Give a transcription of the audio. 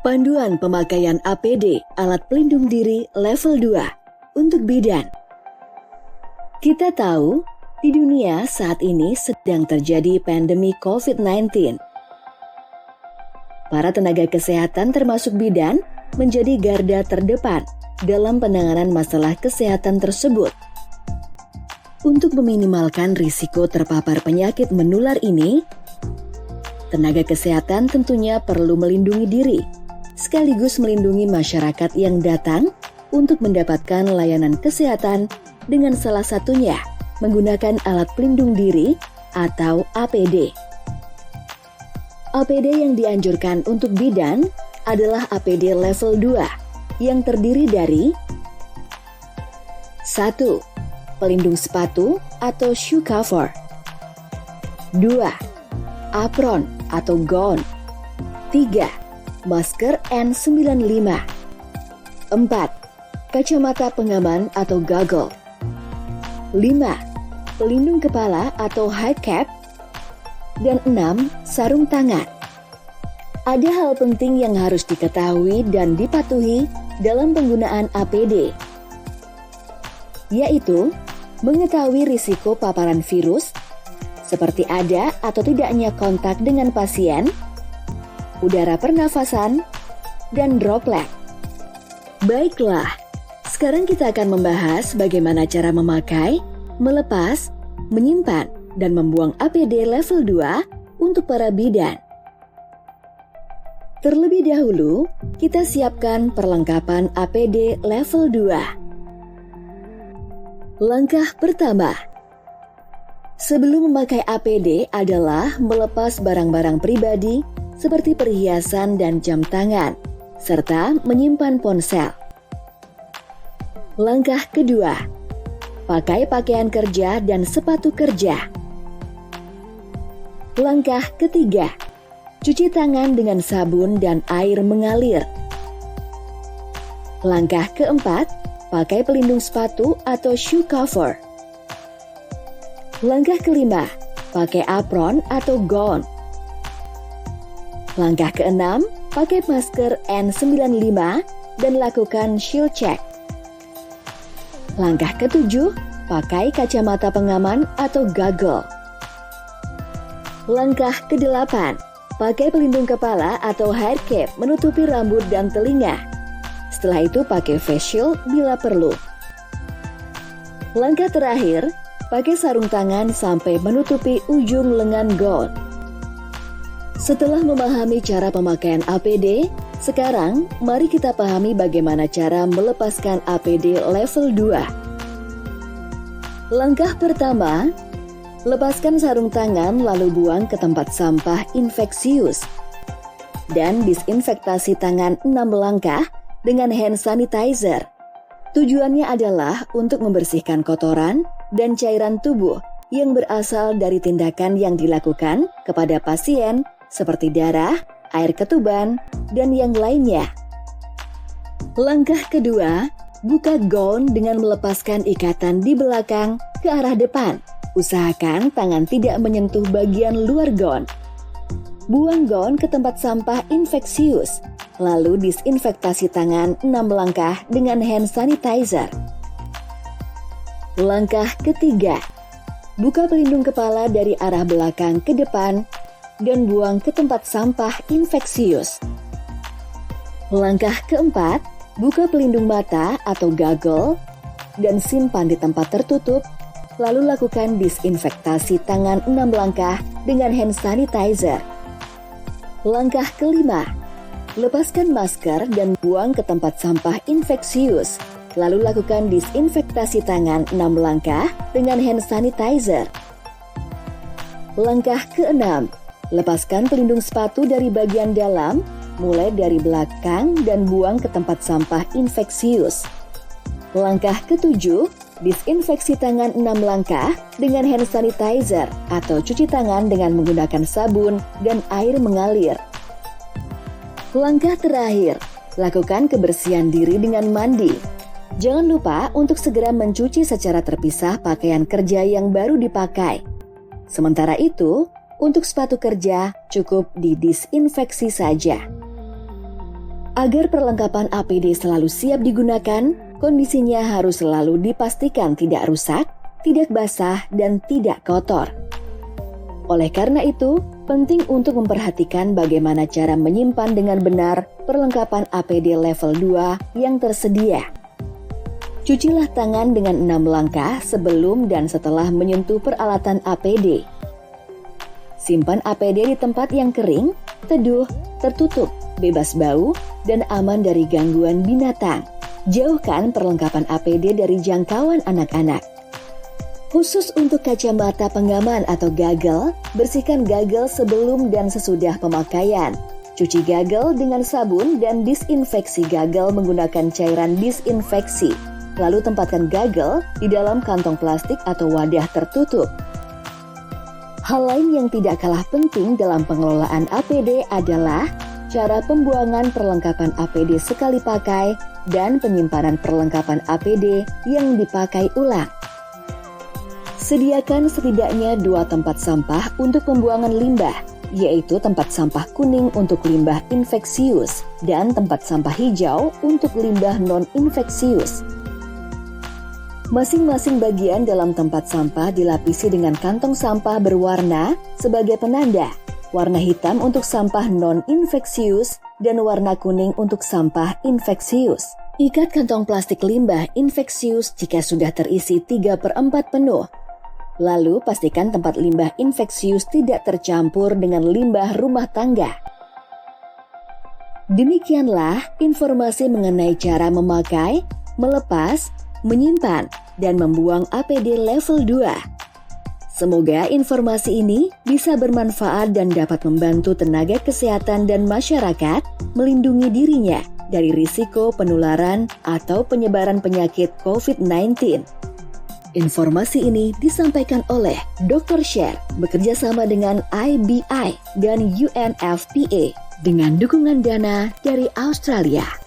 Panduan pemakaian APD alat pelindung diri level 2 untuk bidan. Kita tahu, di dunia saat ini sedang terjadi pandemi COVID-19. Para tenaga kesehatan termasuk bidan menjadi garda terdepan dalam penanganan masalah kesehatan tersebut. Untuk meminimalkan risiko terpapar penyakit menular ini, tenaga kesehatan tentunya perlu melindungi diri, sekaligus melindungi masyarakat yang datang untuk mendapatkan layanan kesehatan dengan salah satunya menggunakan alat pelindung diri atau APD. APD yang dianjurkan untuk bidan adalah APD level 2 yang terdiri dari 1. Pelindung sepatu atau shoe cover. 2. Apron atau gown. 3. Masker N95. 4. Kacamata pengaman atau goggle. 5. Pelindung kepala atau head cap. Dan 6. Sarung tangan. Ada hal penting yang harus diketahui dan dipatuhi dalam penggunaan APD, yaitu mengetahui risiko paparan virus, seperti ada atau tidaknya kontak dengan pasien, udara pernafasan, dan droplet. Baiklah, sekarang kita akan membahas bagaimana cara memakai, melepas, menyimpan, dan membuang APD level 2 untuk para bidan. Terlebih dahulu, kita siapkan perlengkapan APD level 2. Langkah pertama, sebelum memakai APD adalah melepas barang-barang pribadi seperti perhiasan dan jam tangan, serta menyimpan ponsel. Langkah kedua, pakai pakaian kerja dan sepatu kerja. Langkah ketiga, cuci tangan dengan sabun dan air mengalir. Langkah keempat, pakai pelindung sepatu atau shoe cover. Langkah kelima, pakai apron atau gown. Langkah keenam, pakai masker N95 dan lakukan shield check. Langkah ketujuh, pakai kacamata pengaman atau goggle. Langkah kedelapan, pakai pelindung kepala atau head cap menutupi rambut dan telinga. Setelah itu pakai face shield bila perlu. Langkah terakhir, pakai sarung tangan sampai menutupi ujung lengan gown. Setelah memahami cara pemakaian APD, sekarang mari kita pahami bagaimana cara melepaskan APD level 2. Langkah pertama, lepaskan sarung tangan lalu buang ke tempat sampah infeksius. Dan disinfektasi tangan 6 langkah dengan hand sanitizer. Tujuannya adalah untuk membersihkan kotoran dan cairan tubuh yang berasal dari tindakan yang dilakukan kepada pasien seperti darah, air ketuban, dan yang lainnya. Langkah kedua, buka gown dengan melepaskan ikatan di belakang ke arah depan. Usahakan tangan tidak menyentuh bagian luar gown. Buang gown ke tempat sampah infeksius, lalu disinfektasi tangan 6 langkah dengan hand sanitizer. Langkah ketiga, buka pelindung kepala dari arah belakang ke depan dan buang ke tempat sampah infeksius. Langkah keempat, buka pelindung mata atau goggle dan simpan di tempat tertutup, lalu lakukan disinfektasi tangan 6 langkah dengan hand sanitizer. Langkah kelima, lepaskan masker dan buang ke tempat sampah infeksius, lalu lakukan disinfektasi tangan 6 langkah dengan hand sanitizer. Langkah keenam, lepaskan pelindung sepatu dari bagian dalam, mulai dari belakang dan buang ke tempat sampah infeksius. Langkah ketujuh, disinfeksi tangan 6 langkah dengan hand sanitizer atau cuci tangan dengan menggunakan sabun dan air mengalir. Langkah terakhir, lakukan kebersihan diri dengan mandi. Jangan lupa untuk segera mencuci secara terpisah pakaian kerja yang baru dipakai. Sementara itu, untuk sepatu kerja cukup didisinfeksi saja. Agar perlengkapan APD selalu siap digunakan, kondisinya harus selalu dipastikan tidak rusak, tidak basah, dan tidak kotor. Oleh karena itu, penting untuk memperhatikan bagaimana cara menyimpan dengan benar perlengkapan APD level 2 yang tersedia. Cucilah tangan dengan 6 langkah sebelum dan setelah menyentuh peralatan APD. Simpan APD di tempat yang kering, teduh, tertutup, bebas bau, dan aman dari gangguan binatang. Jauhkan perlengkapan APD dari jangkauan anak-anak. Khusus untuk kacamata pengaman atau gagel, bersihkan gagel sebelum dan sesudah pemakaian. Cuci gagel dengan sabun dan disinfeksi gagel menggunakan cairan disinfeksi. Lalu tempatkan gagel di dalam kantong plastik atau wadah tertutup. Hal lain yang tidak kalah penting dalam pengelolaan APD adalah cara pembuangan perlengkapan APD sekali pakai dan penyimpanan perlengkapan APD yang dipakai ulang. Sediakan setidaknya 2 tempat sampah untuk pembuangan limbah, yaitu tempat sampah kuning untuk limbah infeksius dan tempat sampah hijau untuk limbah non-infeksius. Masing-masing bagian dalam tempat sampah dilapisi dengan kantong sampah berwarna sebagai penanda, warna hitam untuk sampah non-infeksius dan warna kuning untuk sampah infeksius. Ikat kantong plastik limbah infeksius jika sudah terisi 3/4 penuh. Lalu pastikan tempat limbah infeksius tidak tercampur dengan limbah rumah tangga. Demikianlah informasi mengenai cara memakai, melepas, menyimpan, dan membuang APD level 2. Semoga informasi ini bisa bermanfaat dan dapat membantu tenaga kesehatan dan masyarakat melindungi dirinya dari risiko penularan atau penyebaran penyakit COVID-19. Informasi ini disampaikan oleh Dr. Sher bekerja sama dengan IBI dan UNFPA dengan dukungan dana dari Australia.